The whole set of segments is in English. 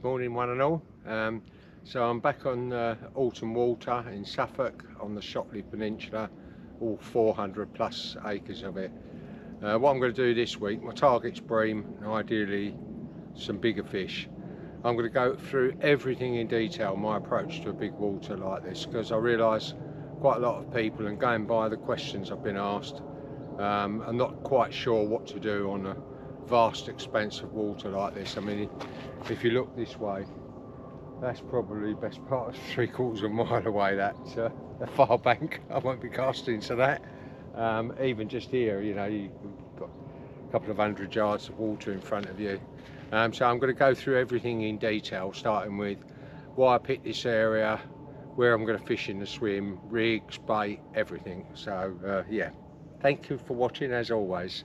Morning one and all. So I'm back on Alton Water in Suffolk on the Shotley Peninsula, all 400 plus acres of it. What I'm going to do this week, my target's bream and ideally some bigger fish. I'm going to go through everything in detail, my approach to a big water like this, because I realise quite a lot of people, and going by the questions I've been asked, are not quite sure what to do on a vast expanse of water like this. I mean, if you look this way, that's probably best part of 3/4 of a mile away, that's a far bank. I won't be casting to that. Even just here, you know, you've got a couple of 100 yards of water in front of you. So I'm going to go through everything in detail, starting with why I picked this area, where I'm going to fish in the swim, rigs, bait, everything. So yeah, thank you for watching as always.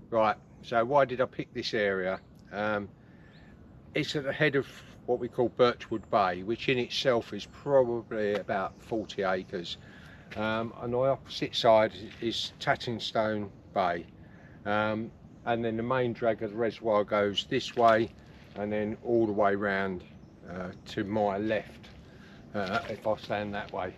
Right, so why did I pick this area? It's at the head of what we call Birchwood Bay, which in itself is probably about 40 acres. On the opposite side is Tattingstone Bay. And then the main drag of the reservoir goes this way and then all the way round to my left, if I stand that way.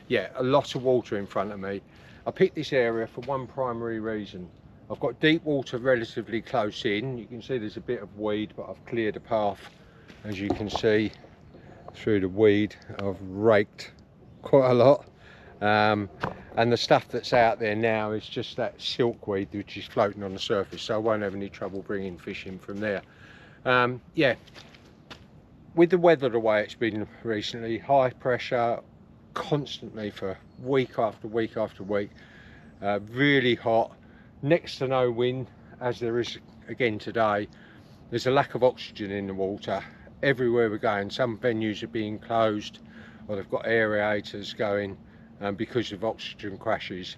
Yeah, a lot of water in front of me. I picked this area for one primary reason. I've got deep water relatively close in. You can see there's a bit of weed, but I've cleared a path. As you can see through the weed, I've raked quite a lot. And the stuff that's out there now is just that silkweed which is floating on the surface, so I won't have any trouble bringing fish in from there. Yeah, with the weather the way it's been recently, high pressure constantly for week after week after week, really hot, next to no wind as there is again today. There's a lack of oxygen in the water everywhere we're going. Some venues are being closed or they've got aerators going because of oxygen crashes.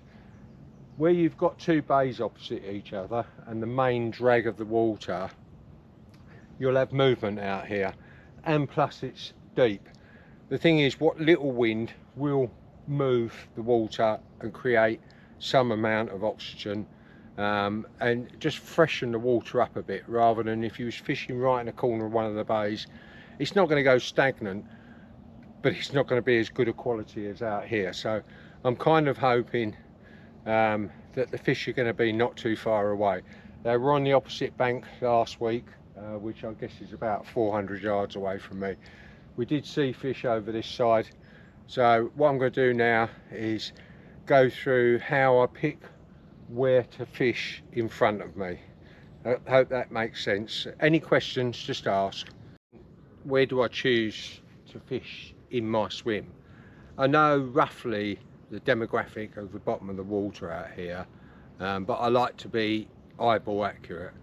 Where you've got two bays opposite each other and the main drag of the water, you'll have movement out here, and plus it's deep. The thing is, what little wind will move the water and create some amount of oxygen, and just freshen the water up a bit, rather than if you was fishing right in the corner of one of the bays. It's not going to go stagnant, but it's not going to be as good a quality as out here. So I'm kind of hoping that the fish are going to be not too far away. They were on the opposite bank last week, which I guess is about 400 yards away from me. We did see fish over this side. So what I'm going to do now is go through how I pick where to fish in front of me. I hope that makes sense. Any questions, just ask. Where do I choose to fish in my swim? I know roughly the demographic of the bottom of the water out here, but I like to be eyeball accurate.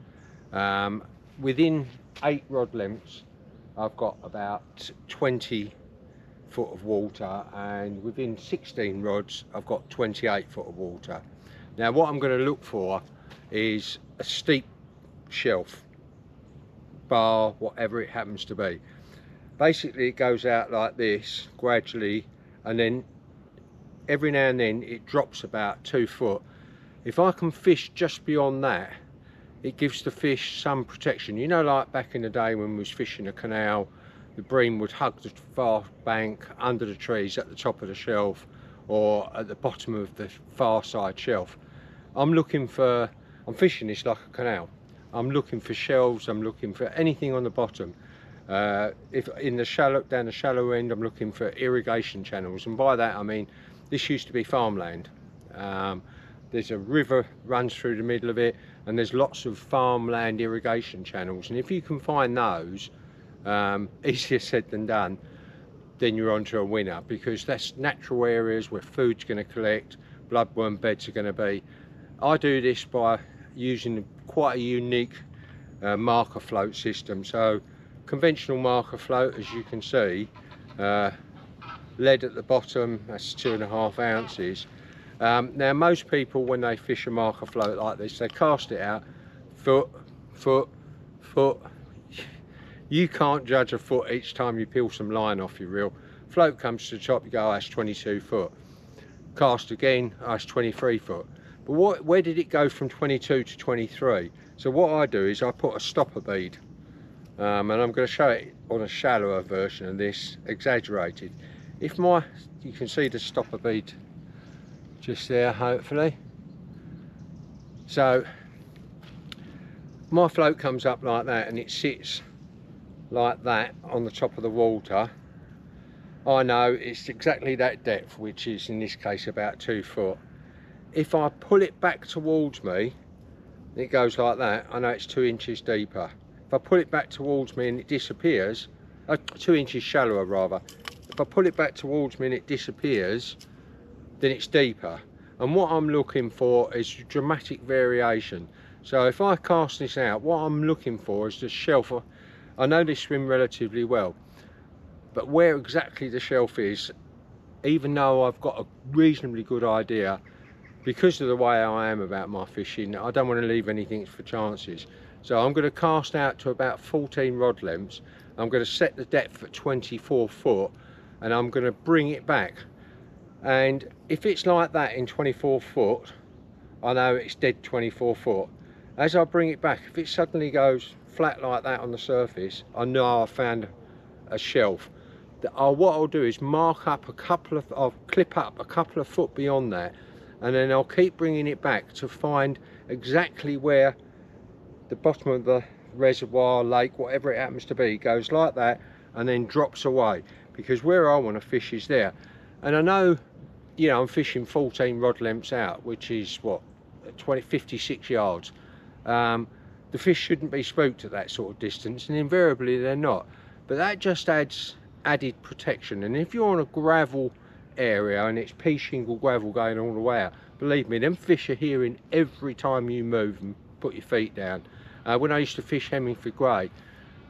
Within 8 rod lengths I've got about 20 foot of water, and within 16 rods I've got 28 foot of water. Now what I'm going to look for is a steep shelf, bar, whatever it happens to be. Basically it goes out like this gradually, and then every now and then it drops about 2 foot. If I can fish just beyond that, it gives the fish some protection. You know, like back in the day when we was fishing a canal, the bream would hug the far bank under the trees at the top of the shelf or at the bottom of the far side shelf. I'm fishing this like a canal. I'm looking for shelves, I'm looking for anything on the bottom. If in the down the shallow end, I'm looking for irrigation channels, and by that I mean this used to be farmland. There's a river runs through the middle of it, and there's lots of farmland irrigation channels, and if you can find those, easier said than done, then you're onto a winner, because that's natural areas where food's going to collect, bloodworm beds are going to be. I do this by using quite a unique marker float system. So conventional marker float, as you can see, lead at the bottom, that's 2.5 ounces. Now most people, when they fish a marker float like this, they cast it out foot, foot, foot. You can't judge a foot each time you peel some line off your reel. Float comes to the top, you go, oh, that's 22 foot. Cast again, oh, that's 23 foot. But where did it go from 22 to 23? So what I do is I put a stopper bead and I'm going to show it on a shallower version of this, exaggerated. If you can see the stopper bead just there, hopefully. So my float comes up like that and it sits like that on the top of the water. I know it's exactly that depth, which is in this case about 2 foot. If I pull it back towards me, it goes like that, I know it's 2 inches deeper. If I pull it back towards me and it disappears, 2 inches shallower rather. If I pull it back towards me and it disappears, then it's deeper. And what I'm looking for is dramatic variation. So if I cast this out, what I'm looking for is the shelf. I know this swim relatively well, but where exactly the shelf is, even though I've got a reasonably good idea, because of the way I am about my fishing, I don't want to leave anything for chances. So I'm going to cast out to about 14 rod lengths. I'm going to set the depth at 24 foot and I'm going to bring it back. And if it's like that in 24 foot, I know it's dead 24 foot. As I bring it back, if it suddenly goes flat like that on the surface, I know I've found a shelf. What I'll do is mark up I'll clip up a couple of foot beyond that, and then I'll keep bringing it back to find exactly where the bottom of the reservoir, lake, whatever it happens to be, goes like that and then drops away, because where I want to fish is there. And I know, you know, I'm fishing 14 rod lengths out, which is what, 56 yards. The fish shouldn't be spooked at that sort of distance, and invariably they're not, but that just adds added protection. And if you're on a gravel area and it's pea shingle gravel going all the way out, believe me, them fish are hearing every time you move and put your feet down. When I used to fish Hemmingford Grey,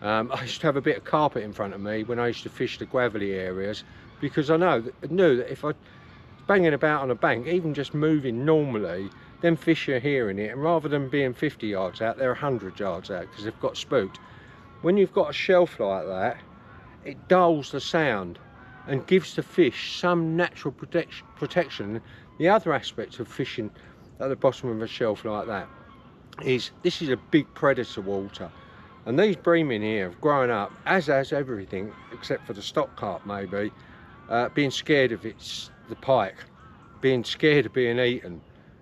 I used to have a bit of carpet in front of me when I used to fish the gravelly areas, because I knew that if I was banging about on a bank, even just moving normally, them fish are hearing it, and rather than being 50 yards out, they're 100 yards out because they've got spooked. When you've got a shelf like that, it dulls the sound and gives the fish some natural protection. The other aspect of fishing at the bottom of a shelf like that is, this is a big predator water, and these bream in here have grown up, as has everything except for the stock carp maybe, being scared of the pike, being scared of being eaten,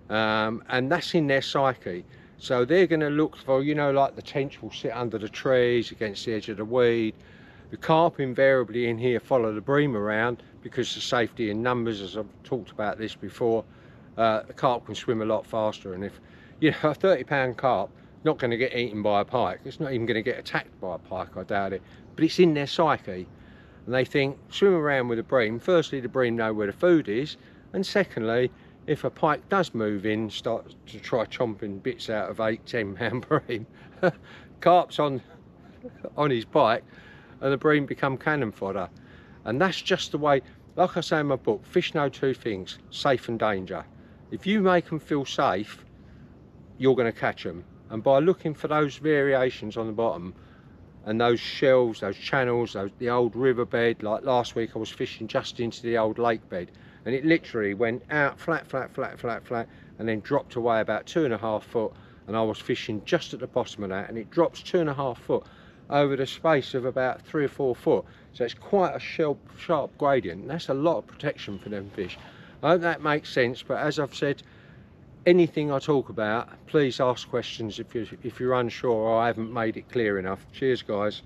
and that's in their psyche. So they're going to look for, you know, like the tench will sit under the trees against the edge of the weed. The carp invariably in here follow the bream around because of safety in numbers, as I've talked about this before. The carp can swim a lot faster, and if, you know, a 30-pound carp not going to get eaten by a pike, it's not even going to get attacked by a pike, I doubt it, but it's in their psyche, and they think, swim around with a bream. Firstly, the bream know where the food is, and secondly, if a pike does move in, start to try chomping bits out of 8-10 pound bream, carp's on his pike and the bream become cannon fodder. And that's just the way, like I say in my book, fish know two things: safe and danger. If you make them feel safe, you're going to catch them. And by looking for those variations on the bottom and those shelves, those channels, the old riverbed, like last week I was fishing just into the old lake bed, and it literally went out flat, flat, flat, flat, flat, and then dropped away about 2.5 foot, and I was fishing just at the bottom of that, and it drops 2.5 foot over the space of about 3 or 4 foot. So it's quite a sharp gradient, and that's a lot of protection for them fish. I hope that makes sense, but as I've said, anything I talk about, please ask questions if you're unsure or I haven't made it clear enough. Cheers, guys.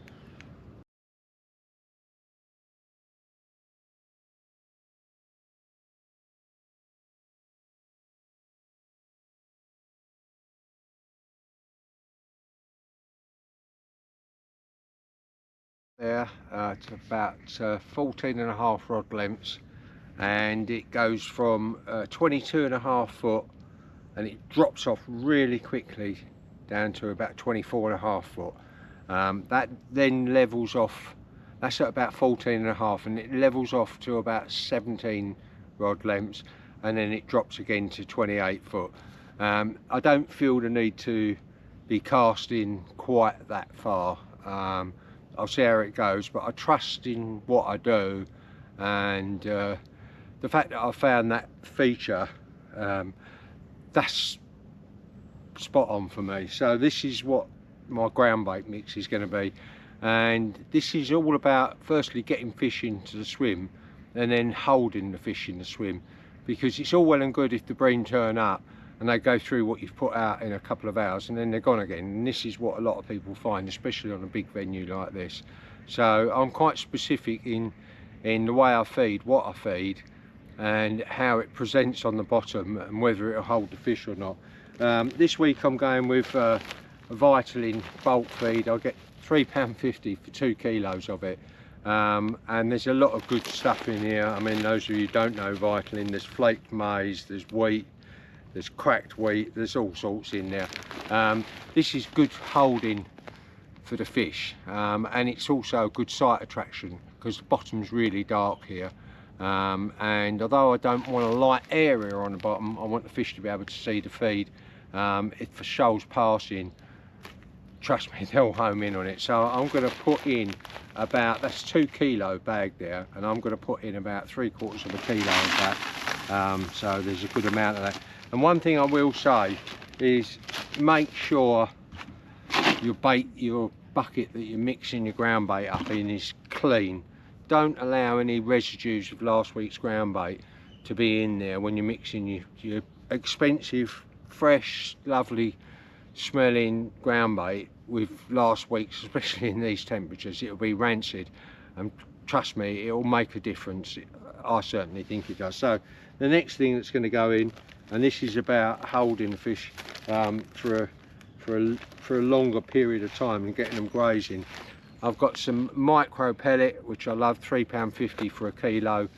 There, it's about 14.5 rod lengths, and it goes from 22.5 foot, and it drops off really quickly down to about 24.5 foot. That then levels off, that's at about 14.5, and it levels off to about 17 rod lengths, and then it drops again to 28 foot. I don't feel the need to be casting quite that far. I'll see how it goes, but I trust in what I do, and the fact that I found that feature, that's spot on for me. So this is what my ground bait mix is going to be. And this is all about firstly getting fish into the swim and then holding the fish in the swim, because it's all well and good if the bream turn up and they go through what you've put out in a couple of hours and then they're gone again. And this is what a lot of people find, especially on a big venue like this. So I'm quite specific in the way I feed, what I feed, and how it presents on the bottom and whether it'll hold the fish or not. This week I'm going with a Vitamin bulk feed. I'll get £3.50 for 2 kilos of it. And there's a lot of good stuff in here. I mean, those of you who don't know Vitamin, there's flaked maize, there's wheat, there's cracked wheat, there's all sorts in there. This is good holding for the fish, and it's also a good sight attraction because the bottom's really dark here. And although I don't want a light area on the bottom, I want the fish to be able to see the feed. If the shoal's passing, trust me, they'll home in on it. So I'm going to put in about, that's 2 kilo bag there, and I'm going to put in about 3/4 of a kilo of that. So there's a good amount of that. And one thing I will say is make sure your bait, your bucket that you're mixing your ground bait up in is clean. Don't allow any residues of last week's ground bait to be in there when you're mixing your expensive, fresh, lovely smelling ground bait with last week's, especially in these temperatures. It'll be rancid, and trust me, it'll make a difference. I certainly think it does. So the next thing that's going to go in, and this is about holding the fish for a longer period of time and getting them grazing. I've got some micro pellet, which I love, £3.50 for a kilo.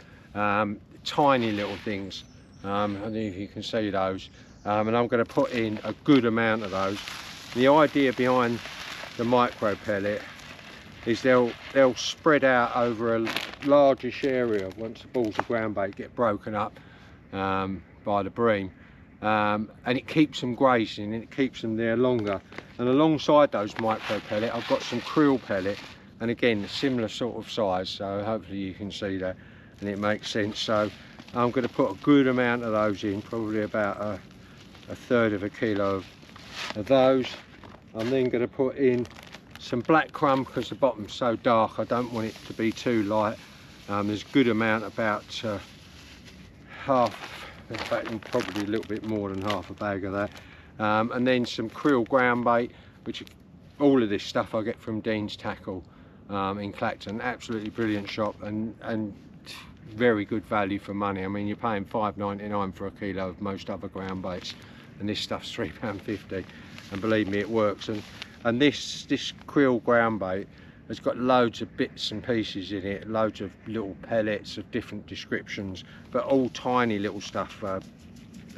Tiny little things. I don't know if you can see those. And I'm going to put in a good amount of those. The idea behind the micro pellet is they'll spread out over a largish area once the balls of ground bait get broken up by the bream. And it keeps them grazing and it keeps them there longer. And alongside those micro pellet, I've got some krill pellet, and again a similar sort of size, so hopefully you can see that and it makes sense. So I'm going to put a good amount of those in, probably about a 1/3 of a kilo of those. I'm then going to put in some black crumb because the bottom's so dark, I don't want it to be too light. There's a good amount, about half, in fact probably a little bit more than half a bag of that. And then some krill ground bait, which all of this stuff I get from Dean's Tackle in Clacton. Absolutely brilliant shop and very good value for money. I mean, you're paying £5.99 for a kilo of most other ground baits, and this stuff's £3.50, and believe me, it works. And this krill ground bait has got loads of bits and pieces in it, loads of little pellets of different descriptions, but all tiny little stuff. A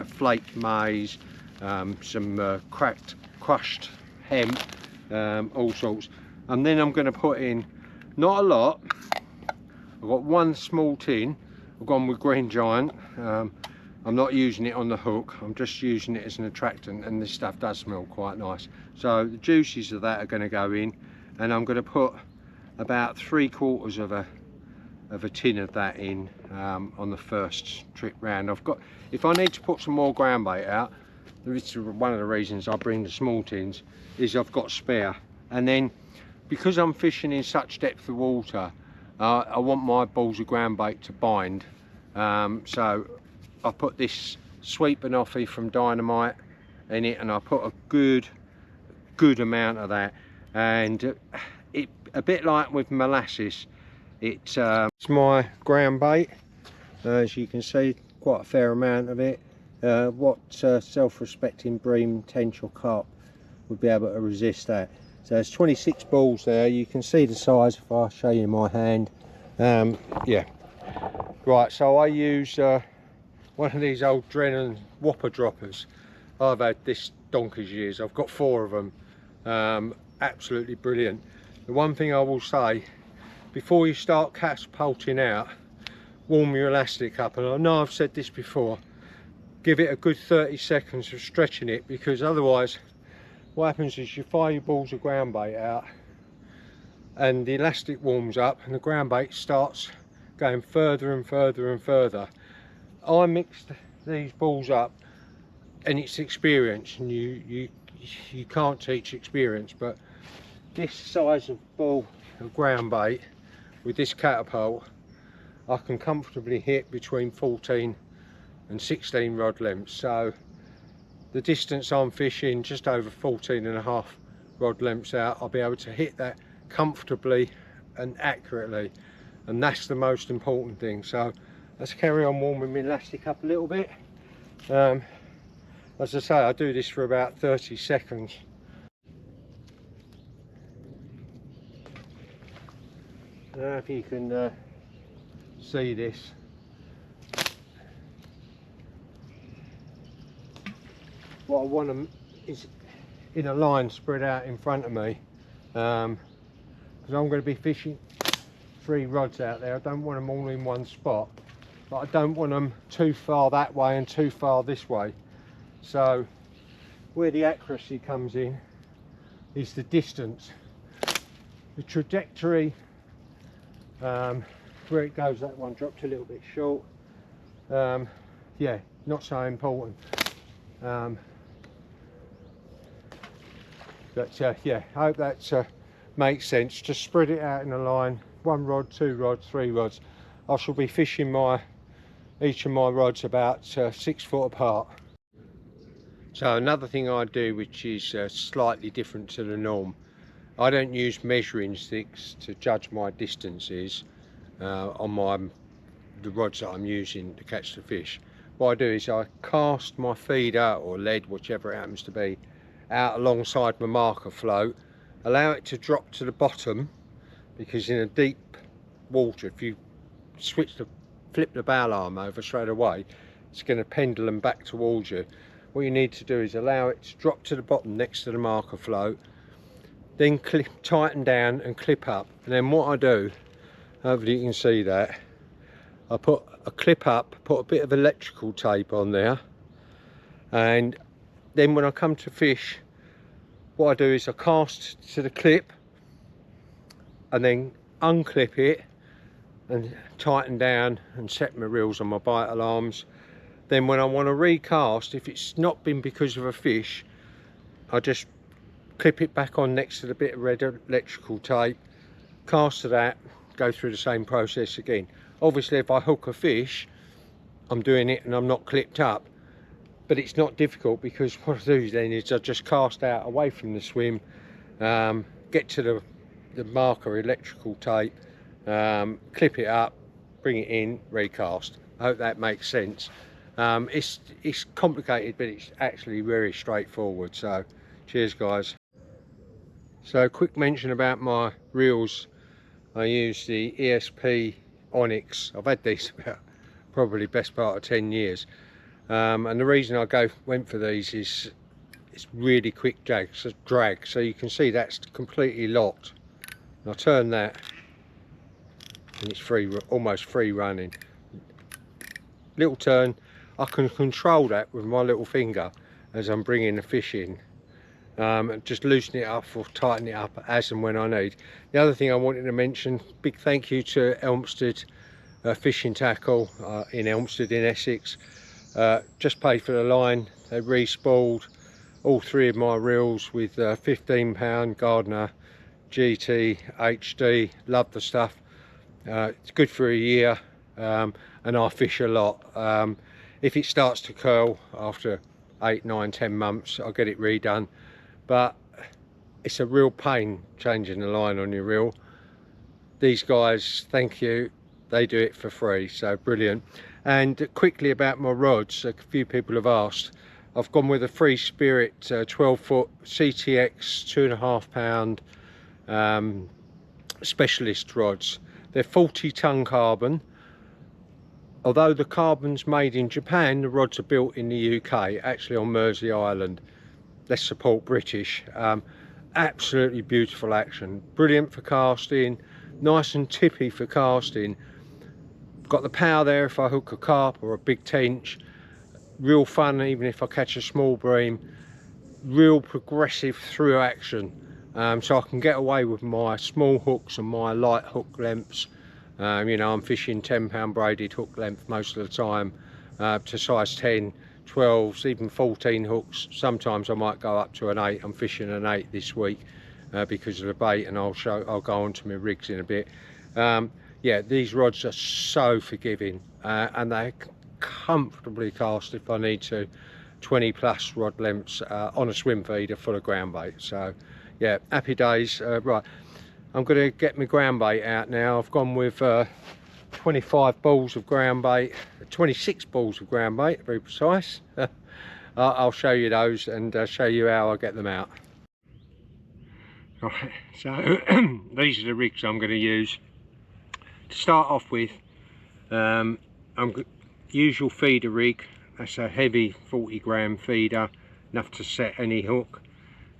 flaked maize, some crushed hemp, all sorts. And then I'm going to put in, not a lot, I've got one small tin. I've gone with Green Giant. I'm not using it on the hook, I'm just using it as an attractant, and this stuff does smell quite nice. So the juices of that are going to go in, and I'm going to put about 3/4 of a tin of that in on the first trip round. If I need to put some more ground bait out, this is one of the reasons I bring the small tins, is I've got spare. And then because I'm fishing in such depth of water, I want my balls of ground bait to bind. So I put this Sweet Banoffee from Dynamite in it, and I put a good amount of that. And it, a bit like with molasses, it's my ground bait. As you can see, quite a fair amount of it. What self-respecting bream, tench or carp would be able to resist that? So there's 26 balls there. You can see the size if I show you my hand. Yeah. Right, so I use one of these old Drennan whopper droppers. I've had this donkey's years. I've got 4 of them. Absolutely brilliant. The one thing I will say, before you start catapulting out, warm your elastic up. And I know I've said this before, give it a good 30 seconds of stretching it, because otherwise what happens is you fire your balls of ground bait out and the elastic warms up and the ground bait starts going further and further and further. I mixed these balls up, and it's experience, and you can't teach experience, but this size of ball of ground bait with this catapult, I can comfortably hit between 14 and 16 rod lengths. So the distance I'm fishing, just over 14.5 rod lengths out, I'll be able to hit that comfortably and accurately, and that's the most important thing. So let's carry on warming my elastic up a little bit. As I say, I do this for about 30 seconds. If you can see this, what I want them is in a line spread out in front of me, because I'm going to be fishing 3 rods out there. I don't want them all in one spot, but I don't want them too far that way and too far this way. So where the accuracy comes in is the distance, the trajectory, where it goes. That one dropped a little bit short. Yeah, not so important. But yeah, I hope that makes sense. Just spread it out in a line, 1 rod, 2 rods, 3 rods. I shall be fishing each of my rods about 6 foot apart. So another thing I do, which is slightly different to the norm, I don't use measuring sticks to judge my distances on the rods that I'm using to catch the fish. What I do is I cast my feeder or lead, whichever it happens to be, out alongside my marker float, allow it to drop to the bottom, because in a deep water, if you flip the bow arm over straight away, it's going to pendulum back towards you. What you need to do is allow it to drop to the bottom next to the marker float, then tighten down and clip up. And then what I do, hopefully you can see that, I put a clip up, put a bit of electrical tape on there, and then when I come to fish, what I do is I cast to the clip and then unclip it and tighten down and set my reels on my bite alarms. Then when I want to recast, if it's not been because of a fish, I just clip it back on next to the bit of red electrical tape, cast to that, go through the same process again. Obviously if I hook a fish, I'm doing it and I'm not clipped up, but it's not difficult, because what I do then is I just cast out away from the swim, get to the marker electrical tape, clip it up, bring it in, recast. I hope that makes sense. It's complicated, but it's actually very straightforward. So cheers guys. So quick mention about my reels. I use the ESP Onyx. I've had these about probably best part of 10 years, and the reason I went for these is it's really quick drag. So you can see that's completely locked. And I turn that and it's almost free running. Little turn, I can control that with my little finger as I'm bringing the fish in, and just loosen it up or tighten it up as and when I need. The other thing I wanted to mention, big thank you to Elmstead Fishing Tackle in Elmstead in Essex. Just paid for the line. They re-spooled all 3 of my reels with 15-pound Gardner GT HD. Love the stuff. It's good for a year, and I fish a lot. If it starts to curl after 8, 9, 10 months, I'll get it redone, but it's a real pain changing the line on your reel. These guys, thank you, they do it for free, so brilliant. And quickly about my rods, a few people have asked. I've gone with a Free Spirit 12-foot CTX 2.5 pound specialist rods. They're 40-ton carbon. Although the carbon's made in Japan, the rods are built in the UK, actually on Mersey Island. Let's support British. Absolutely beautiful action. Brilliant for casting, nice and tippy for casting. Got the power there if I hook a carp or a big tench. Real fun even if I catch a small bream. Real progressive through action. So I can get away with my small hooks and my light hook lengths. You know, I'm fishing 10-pound braided hook length most of the time, to size 10, 12s, even 14 hooks. Sometimes I might go up to an 8. I'm fishing an 8 this week. because of the bait, and I'll go on to my rigs in a bit. Yeah, these rods are so forgiving, and they comfortably cast, if I need to, 20 plus rod lengths on a swim feeder full of ground bait. So yeah, happy days. Right, I'm going to get my ground bait out now. I've gone with 25 balls of ground bait, 26 balls of ground bait to be precise. I'll show you those and show you how I get them out. Right, so these are the rigs I'm going to use. To start off with, I'm usual feeder rig. That's a heavy 40 gram feeder, enough to set any hook.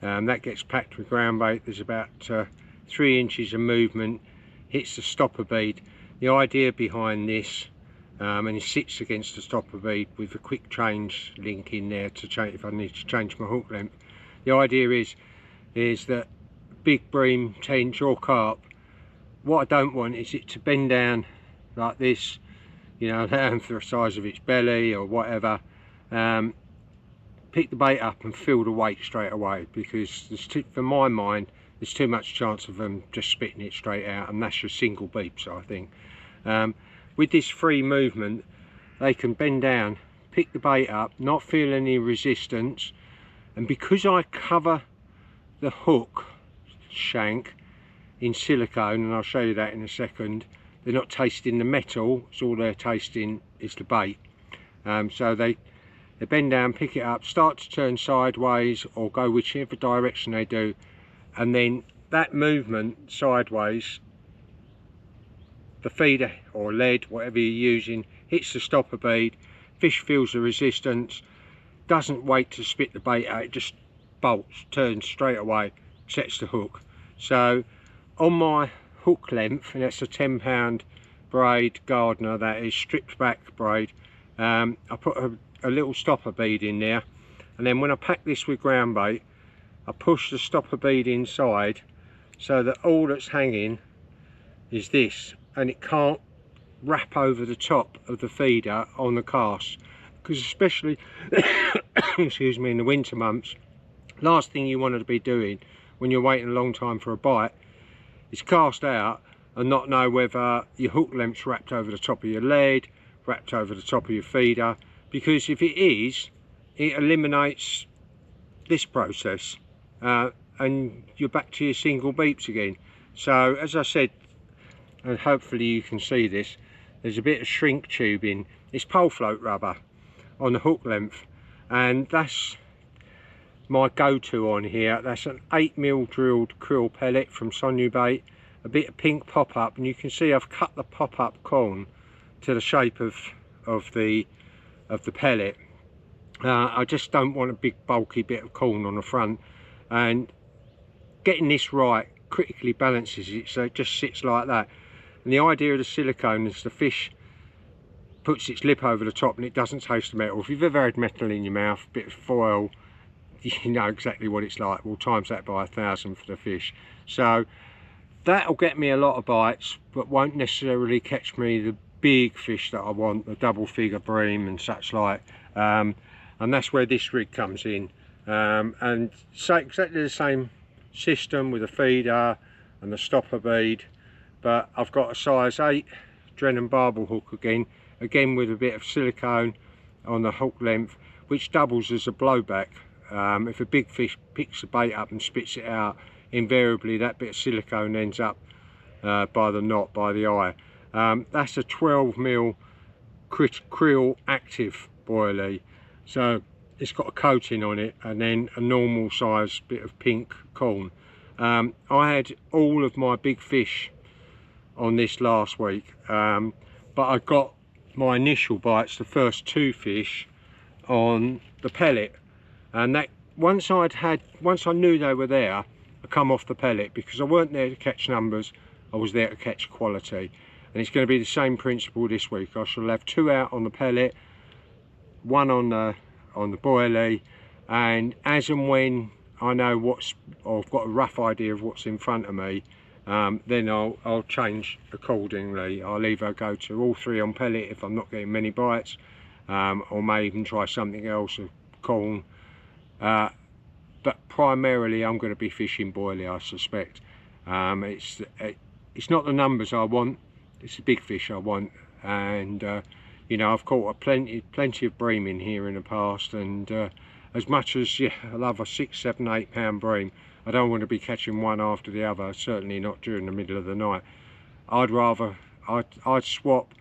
That gets packed with ground bait. There's about 3 inches of movement, hits the stopper bead. The idea behind this, and it sits against the stopper bead with a quick change link in there to change if I need to change my hook length. The idea is that big bream, tench or carp, what I don't want is it to bend down like this, you know, down for the size of its belly or whatever. Pick the bait up and feel the weight straight away, because for my mind there's too much chance of them just spitting it straight out, and that's your single beeps, I think. With this free movement, they can bend down, pick the bait up, not feel any resistance, and because I cover the hook shank in silicone, and I'll show you that in a second, they're not tasting the metal, it's all they're tasting is the bait. So they bend down, pick it up, start to turn sideways or go whichever direction they do, and then that movement sideways, the feeder or lead, whatever you're using, hits the stopper bead, fish feels the resistance, doesn't wait to spit the bait out, it just bolts, turns straight away, sets the hook. So on my hook length, and that's a 10-pound braid Gardner, that is stripped back braid, I put a little stopper bead in there, and then when I pack this with ground bait, I push the stopper bead inside so that all that's hanging is this, and it can't wrap over the top of the feeder on the cast, because especially excuse me, in the winter months, last thing you want to be doing when you're waiting a long time for a bite is cast out and not know whether your hook length's wrapped over the top of your lead, wrapped over the top of your feeder, because if it is, it eliminates this process, and you're back to your single beeps again. So as I said, and hopefully you can see this, there's a bit of shrink tubing, it's pole float rubber on the hook length, and that's my go-to on here. That's an 8mm drilled krill pellet from Sonu Bait, a bit of pink pop-up, and you can see I've cut the pop-up corn to the shape of the pellet. I just don't want a big bulky bit of corn on the front, and getting this right critically balances it so it just sits like that. And the idea of the silicone is the fish puts its lip over the top and it doesn't taste the metal. If you've ever had metal in your mouth, a bit of foil, you know exactly what it's like. We'll times that by 1,000 for the fish. So that'll get me a lot of bites, but won't necessarily catch me the big fish that I want, the double figure bream and such like. And that's where this rig comes in. And so exactly the same system with a feeder and the stopper bead, but I've got a size 8 Drennan barbel hook again with a bit of silicone on the hook length, which doubles as a blowback. If a big fish picks the bait up and spits it out, invariably that bit of silicone ends up by the knot, by the eye. That's a 12mm krill active boilie, so it's got a coating on it, and then a normal size bit of pink corn. I had all of my big fish on this last week, but I got my initial bites, the first 2 fish, on the pellet, and that once I knew they were there, I come off the pellet, because I weren't there to catch numbers, I was there to catch quality. And it's going to be the same principle this week. I shall have 2 out on the pellet, 1 on the boilie, and as and when I know or I've got a rough idea of what's in front of me, then I'll change accordingly. I'll either go to all 3 on pellet if I'm not getting many bites, or may even try something else, of corn. But but primarily I'm going to be fishing boilie, I suspect. It's not the numbers I want, it's the big fish I want. And you know, I've caught plenty of bream in here in the past, and as much as, yeah, I love a 6, 7, 8 pound bream, I don't want to be catching one after the other, certainly not during the middle of the night. I'd swap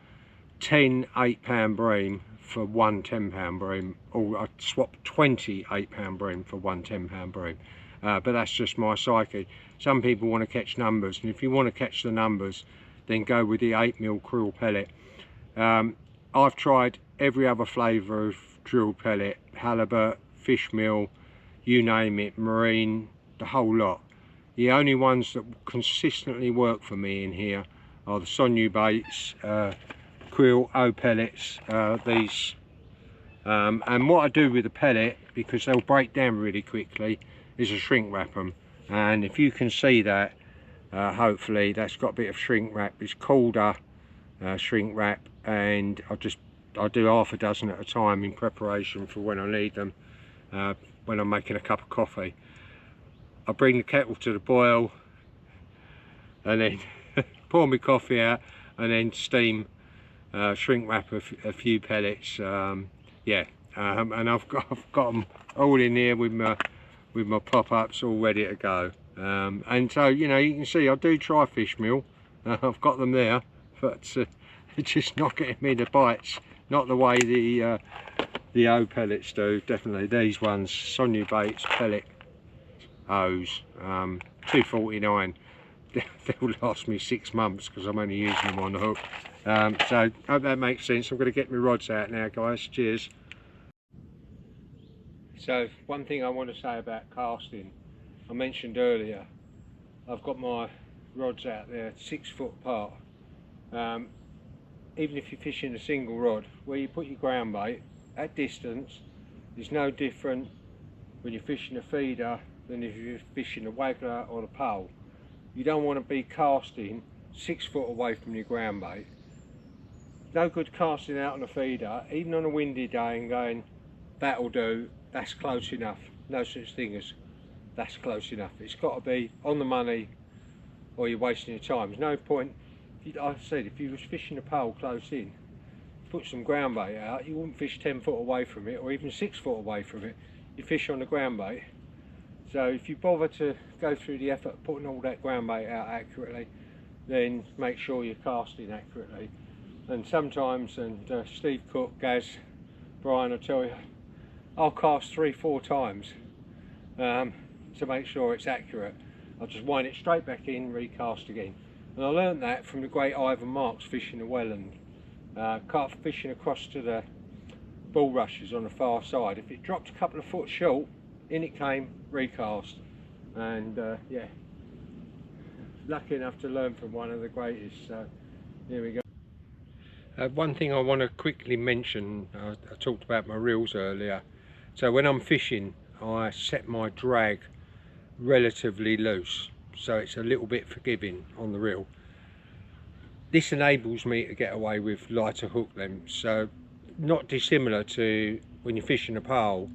10 8 pound bream for one 10 pound bream, or I'd swap 20 8 pound bream for one 10 pound bream. But that's just my psyche. Some people want to catch numbers, and if you want to catch the numbers, then go with the 8mm krill pellet. I've tried every other flavour of drill pellet, halibut, fish meal, you name it, marine, the whole lot. The only ones that consistently work for me in here are the Sonu baits, krill, O pellets, these. And what I do with the pellet, because they'll break down really quickly, is I shrink wrap them. And if you can see that, hopefully that's got a bit of shrink wrap. It's colder shrink wrap, and I do half a dozen at a time in preparation for when I need them, when I'm making a cup of coffee. I bring the kettle to the boil, and then pour my coffee out, and then steam, shrink wrap a few pellets. Yeah, and I've got them all in here with my pop-ups all ready to go. And so, you know, you can see I do try fish meal. I've got them there, but it's just not getting me the bites, not the way the O pellets do. Definitely these ones, Sonu baits pellet O's, 2.49. They'll last me 6 months because I'm only using them on the hook. So I hope that makes sense. I'm going to get my rods out now, guys. Cheers. So one thing I want to say about casting, I mentioned earlier, I've got my rods out there 6 foot apart. Even if you're fishing a single rod, where you put your ground bait at distance is no different when you're fishing a feeder than if you're fishing a waggler or a pole. You don't want to be casting 6 foot away from your ground bait. No good casting out on a feeder, even on a windy day, and going, that'll do, that's close enough. No such thing as that's close enough. It's got to be on the money, or you're wasting your time. There's no point. Like I said, if you was fishing a pole close in, put some ground bait out, you wouldn't fish 10 foot away from it, or even 6 foot away from it. You fish on the ground bait. So if you bother to go through the effort of putting all that ground bait out accurately, then make sure you're casting accurately. And sometimes, and Steve Cook, Gaz, Brian, I tell you, I'll cast 3-4 times to make sure it's accurate. I'll just wind it straight back in, recast again. And I learned that from the great Ivan Marks fishing the Welland, fishing across to the bulrushes on the far side. If it dropped a couple of foot short, in it came, recast. And yeah, lucky enough to learn from one of the greatest. So here we go. One thing I want to quickly mention, I talked about my reels earlier. So when I'm fishing, I set my drag relatively loose, so it's a little bit forgiving on the reel. This enables me to get away with lighter hook lengths, so not dissimilar to when you're fishing a pole.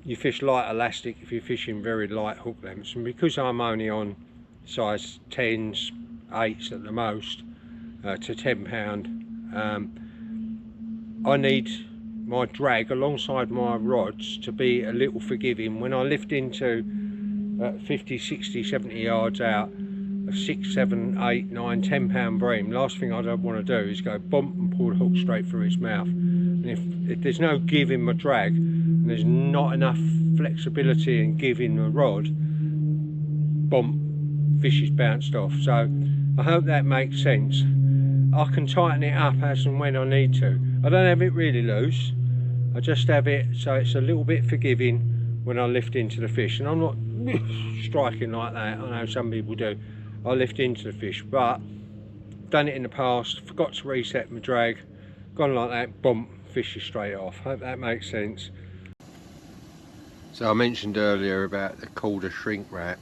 You fish light elastic if you're fishing very light hook lengths, and because I'm only on size 10s, 8s at the most, to 10 pound, I need my drag alongside my rods to be a little forgiving. When I lift into 50, 60, 70 yards out of 6, 7, 8, 9, 10 pound bream, last thing I don't want to do is go bump and pull the hook straight through its mouth. And if there's no give in my drag, and there's not enough flexibility and give in the rod, bump, fish is bounced off. So I hope that makes sense. I can tighten it up as and when I need to. I don't have it really loose, I just have it so it's a little bit forgiving when I lift into the fish. And I'm not striking like that, I know some people do. I lift into the fish, but done it in the past, forgot to reset my drag, gone like that, bump, fish is straight off. Hope that makes sense. So I mentioned earlier about the colder shrink wrap.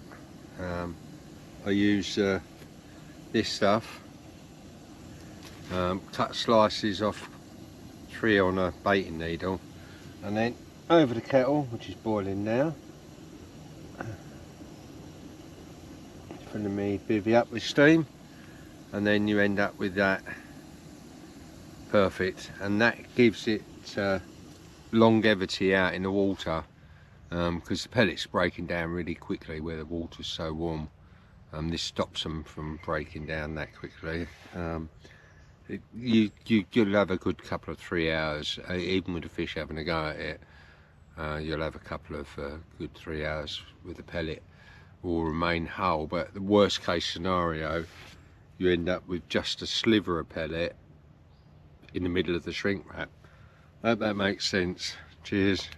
I use this stuff, cut slices off 3 on a baiting needle, and then over the kettle, which is boiling now, filling me bivvy up with steam, and then you end up with that. Perfect, and that gives it longevity out in the water, because the pellets breaking down really quickly where the water's so warm. This stops them from breaking down that quickly. You'll have a good couple of 3 hours, even with the fish having a go at it. You'll have a couple of good 3 hours with the pellet, will remain whole. But the worst case scenario, you end up with just a sliver of pellet in the middle of the shrink wrap. I hope that makes sense. Cheers.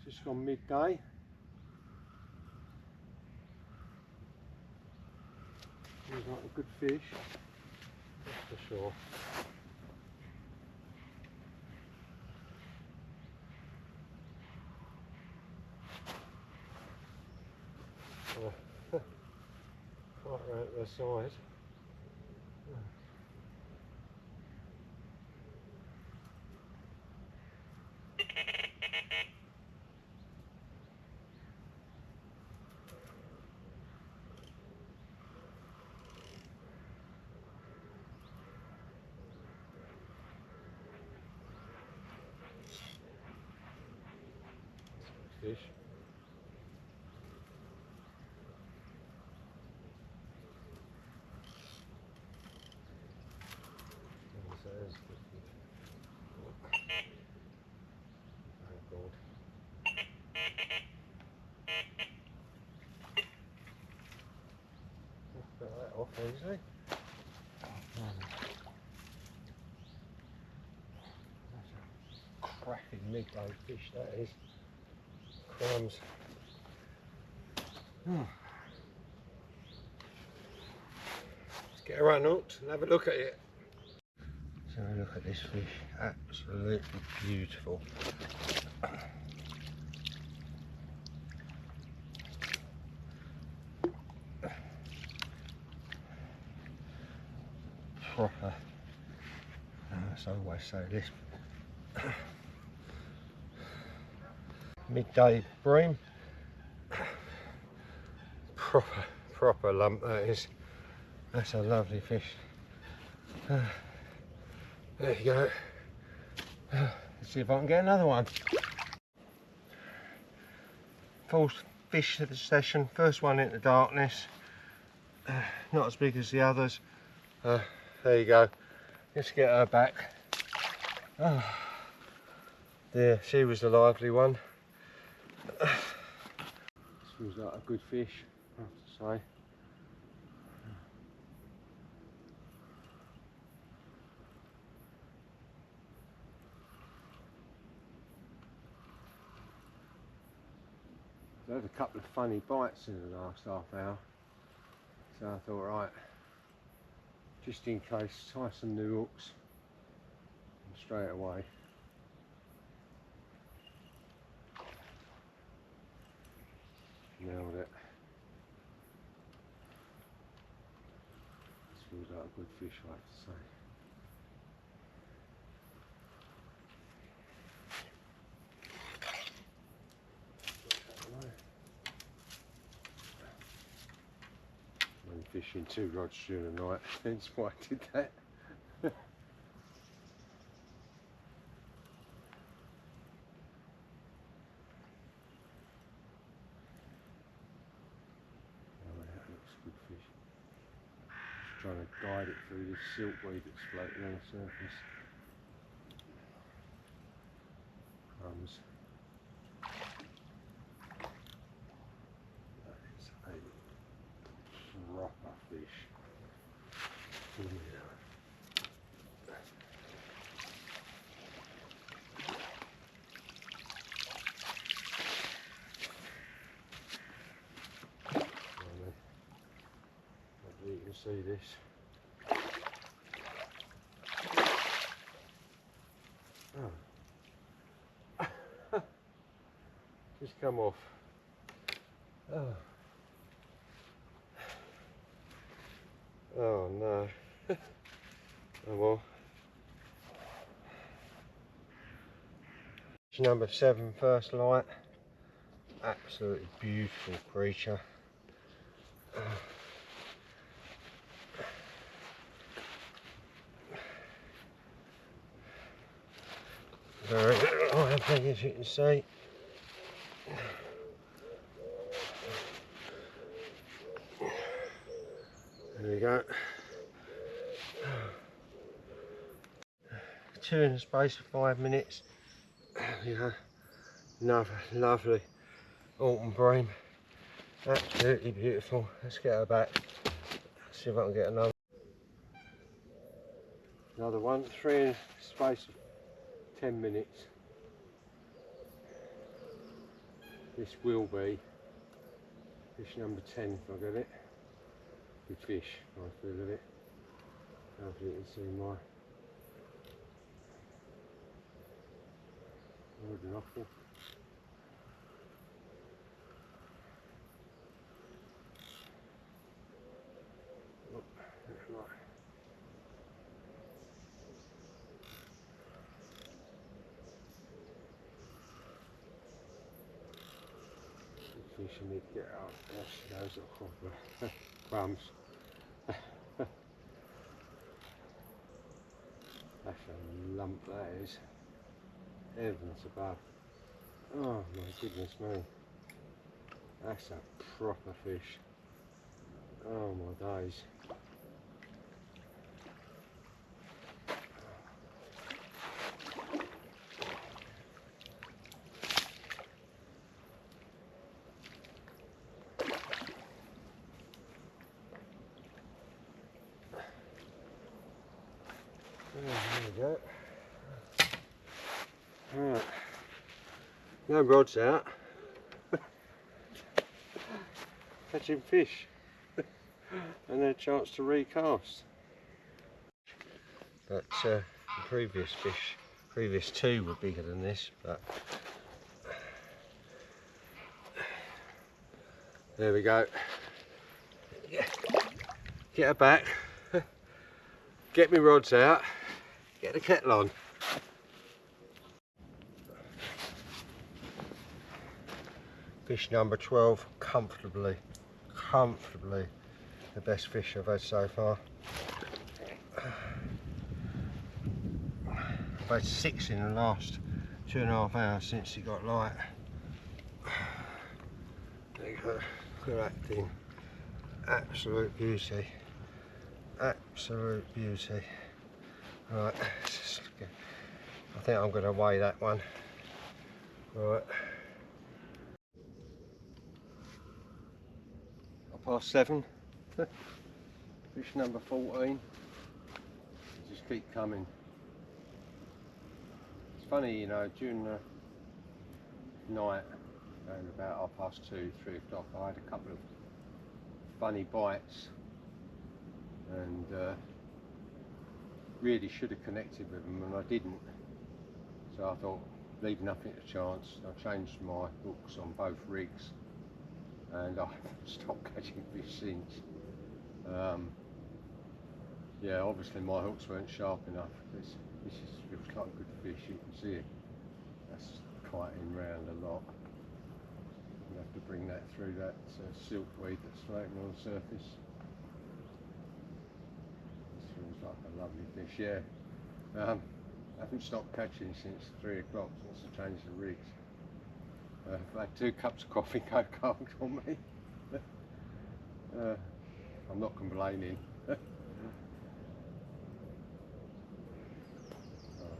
Just gone midday. Seems like a good fish, that's for sure. Right around the side. Fish. Got that off easily. That's a cracking midday fish, that is. Crumbs. Let's get her unhooked and have a look at it. So look at this fish, absolutely beautiful. Proper, as I always say this, midday bream. Proper lump that is. That's a lovely fish. There you go. Let's see if I can get another one. Full fish of the session, first one into darkness. Not as big as the others. There you go. Let's get her back. Oh, there, she was the lively one. She was like a good fish, I have to say. I had a couple of funny bites in the last half hour, so I thought, right, just in case, tie some new hooks and straight away. Nailed it. This feels like a good fish, I have to say. I'm fishing 2 rods during the night, hence why I did that. Trying to guide it through this silkweed that's floating on the surface. Crumbs. That is a proper fish. Yeah. Hopefully you can see this. Oh. Just come off. Oh, oh no. Oh well. Number 7, first light. Absolutely beautiful creature. Very lively, as you can see. There we go. Two in the space of 5 minutes. Yeah, another lovely autumn bream. Absolutely beautiful. Let's get her back. See if I can get another one. 3 in the space of 10 minutes. This will be fish number 10 if I get it. Good fish, I feel of it. Hopefully you can see my wooden offal. Oh, that's right. Good fish, I need to get out. There she goes, up proper crumbs. That's a lump, that is. Heavens above. Oh my goodness me. That's a proper fish. Oh my days. There we go. Right. No rods out. Catching fish. And then a chance to recast. But the previous fish, previous two were bigger than this, but there we go. Get her back, get me rods out, get the kettle on. Fish number 12, comfortably the best fish I've had so far. I've had 6 in the last 2.5 hours since it got light. There you go, look at that thing. Absolute beauty. Absolute beauty. Right, I think I'm going to weigh that one. Right. 7:30. Fish number 14. Just keep coming. It's funny, you know, during the night, around about 2:30, 3 o'clock, I had a couple of funny bites, and really should have connected with them, and I didn't. So I thought, leave nothing to chance. I changed my hooks on both rigs, and I've stopped catching fish since. Yeah, obviously my hooks weren't sharp enough. This looks like a good fish, you can see it. That's kiting round a lot. You have to bring that through that silkweed that's floating on the surface. This feels like a lovely fish, yeah. I haven't stopped catching since 3 o'clock, since I changed the rigs. I've had 2 cups of coffee go cold on me. I'm not complaining.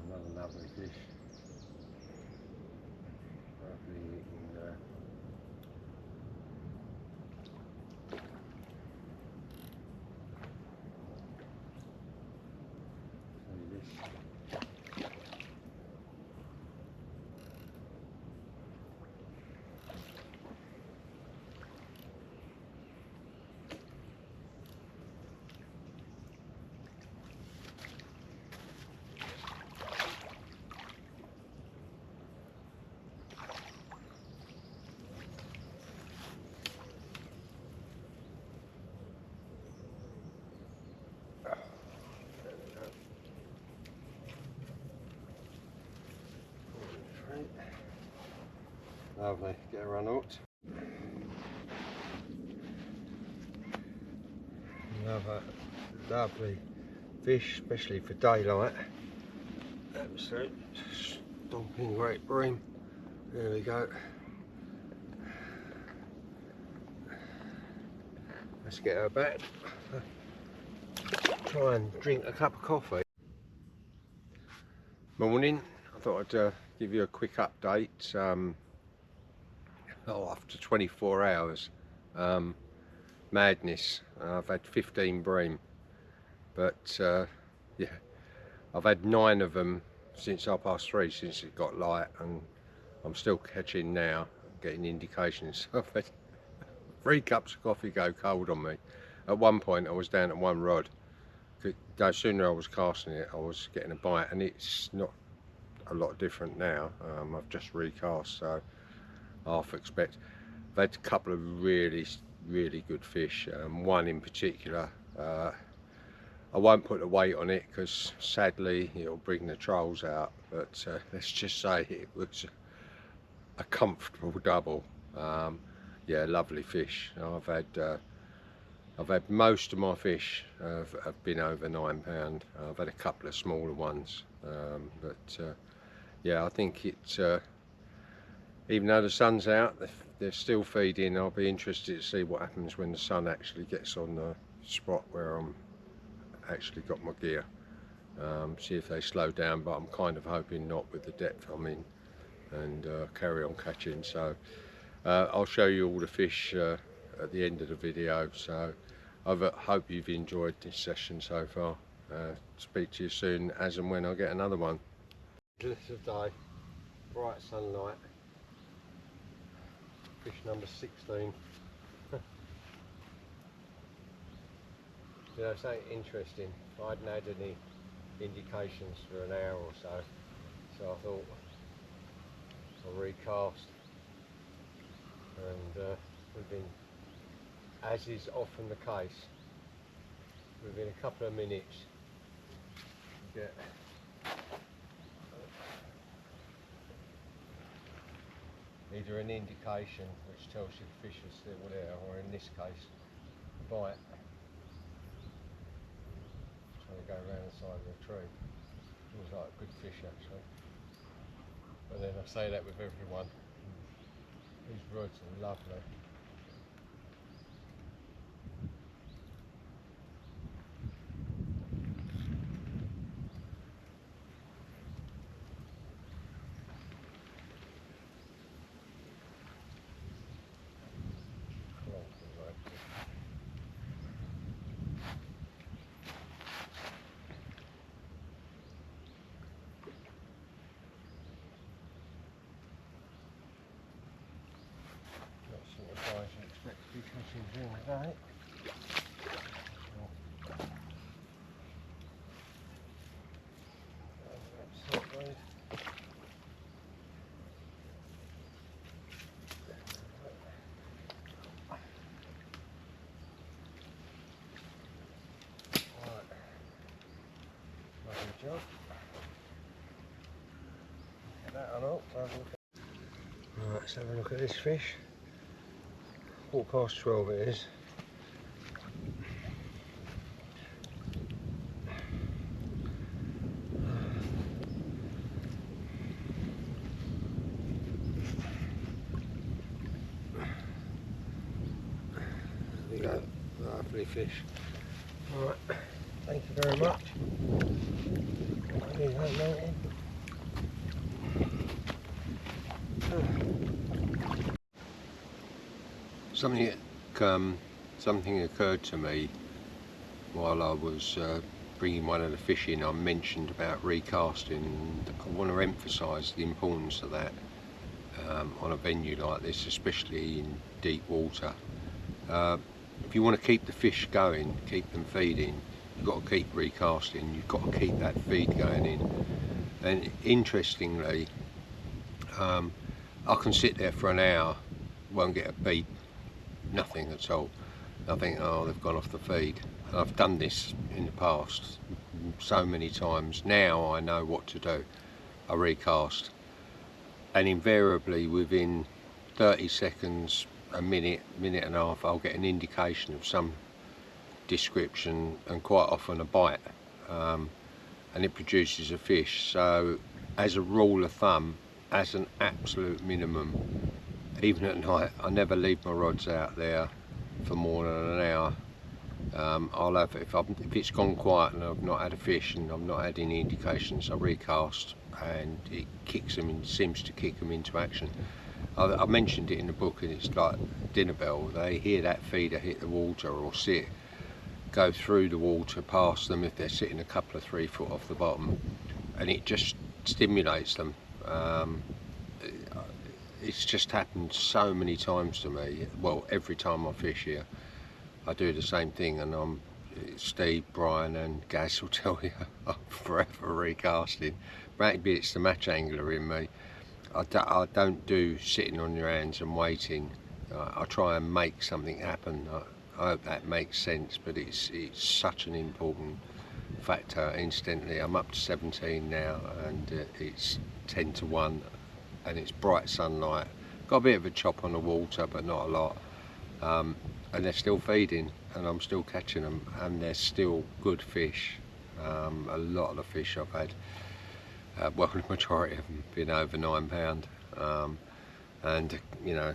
Another lovely fish. Hopefully you can see this. Lovely, get her unhooked. Lovely fish, especially for daylight. Absolute stomping great bream. There we go. Let's get her back. Try and drink a cup of coffee. Morning. I thought I'd give you a quick update. After 24 hours, madness. I've had 15 bream, but yeah, I've had 9 of them since 3:30, since it got light, and I'm still catching now, getting indications. I've had 3 cups of coffee go cold on me. At one point I was down at 1 rod. No sooner I was casting it, I was getting a bite, and it's not a lot different now. I've just recast, so half expect. I've had a couple of really good fish. One in particular, I won't put the weight on it because sadly it'll bring the trolls out, but let's just say it was a comfortable double. Yeah, lovely fish. I've had most of my fish have been over £9. I've had a couple of smaller ones, but yeah, I think it's even though the sun's out, they're still feeding. I'll be interested to see what happens when the sun actually gets on the spot where I'm actually got my gear. See if they slow down, but I'm kind of hoping not with the depth I'm in, and carry on catching. So I'll show you all the fish at the end of the video. So I hope you've enjoyed this session so far. Speak to you soon as and when I get another one. Bliss of day, bright sunlight, fish number 16. You know, something interesting, I hadn't had any indications for an hour or so, so I thought I'll recast, and within, as is often the case, within a couple of minutes you get either an indication which tells you the fish is still there, or in this case, a bite. Trying to go around the side of the tree. Seems like a good fish actually. But then I say that with everyone. These rods are lovely. You expect to be catching during the day. Absolutely. Right. Lovely job. Get that on up. Right, let's have a look at this fish. 12:15 it is. There we go, lovely fish. Alright, thank you very much. Something occurred to me while I was bringing one of the fish in. I mentioned about recasting, and I want to emphasise the importance of that on a venue like this, especially in deep water. If you want to keep the fish going, keep them feeding, you've got to keep recasting, you've got to keep that feed going in. And interestingly, I can sit there for an hour, won't get a beep, nothing at all. I think, oh, they've gone off the feed. And I've done this in the past so many times. Now I know what to do. I recast, and invariably within 30 seconds, a minute, minute and a half, I'll get an indication of some description and quite often a bite, and it produces a fish. So as a rule of thumb, as an absolute minimum, even at night, I never leave my rods out there for more than an hour. I'll have, if it's gone quiet and I've not had a fish and I've not had any indications, I recast, and it kicks them in, seems to kick them into action. I mentioned it in the book, and it's like dinner bell. They hear that feeder hit the water or sit, go through the water past them if they're sitting a couple of 3 foot off the bottom, and it just stimulates them. It's just happened so many times to me. Well, every time I fish here I do the same thing, and Steve, Brian and Gaz will tell you I'm forever recasting. Maybe it's the match angler in me. I don't do sitting on your hands and waiting. I try and make something happen. I hope that makes sense, but it's such an important factor. Instantly, I'm up to 17 now, and it's 10 to 1, and it's bright sunlight. Got a bit of a chop on the water, but not a lot. And they're still feeding, and I'm still catching them, and they're still good fish. A lot of the fish I've had, well, the majority of them been over £9, and you know,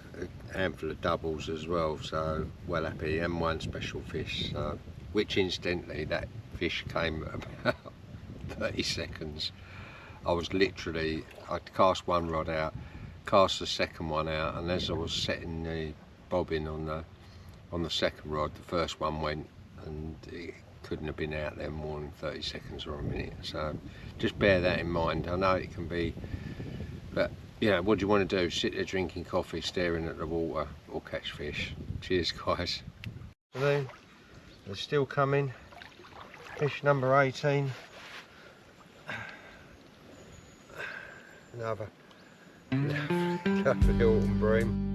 a handful of doubles as well. So well happy, and one special fish, which incidentally that fish came about 30 seconds. I was literally, I'd cast one rod out, cast the second one out, and as I was setting the bobbin on the second rod, the first one went, and it couldn't have been out there more than 30 seconds or a minute. So just bear that in mind. I know it can be, but you know, what do you want to do? Sit there drinking coffee, staring at the water, or catch fish? Cheers, guys. They're still coming. Fish number 18. Another lovely Alton Bream.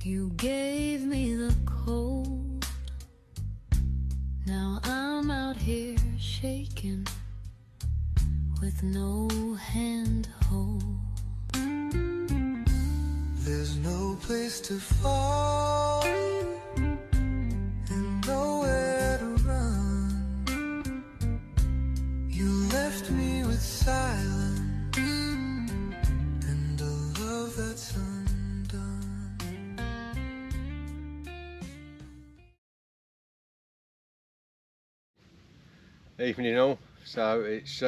You gave me the cold. Now I'm out here shaking with no handhold. There's no place to fall and nowhere to run. You left me with silence and a love that's undone. Evening all. So it's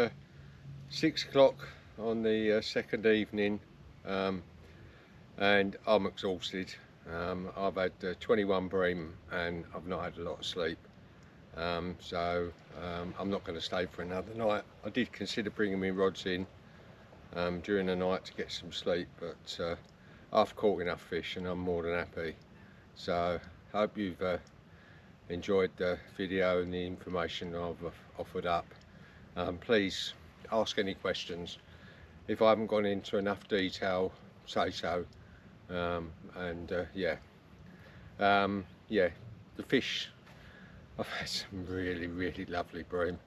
6 o'clock on the second evening, and I'm exhausted. I've had 21 bream and I've not had a lot of sleep, so I'm not going to stay for another night. I did consider bringing my rods in during the night to get some sleep, but I've caught enough fish and I'm more than happy. So hope you've enjoyed the video and the information I've offered up. Please ask any questions. If I haven't gone into enough detail, say so. Yeah, the fish, I've had some really lovely bream,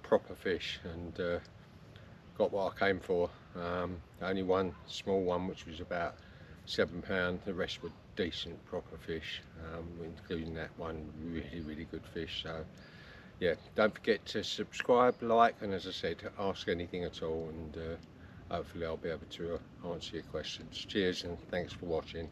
proper fish, and got what I came for. Only one small one which was about £7. The rest were decent proper fish, including that one really good fish. So yeah, don't forget to subscribe, like, and as I said, ask anything at all, and hopefully I'll be able to answer your questions. Cheers and thanks for watching.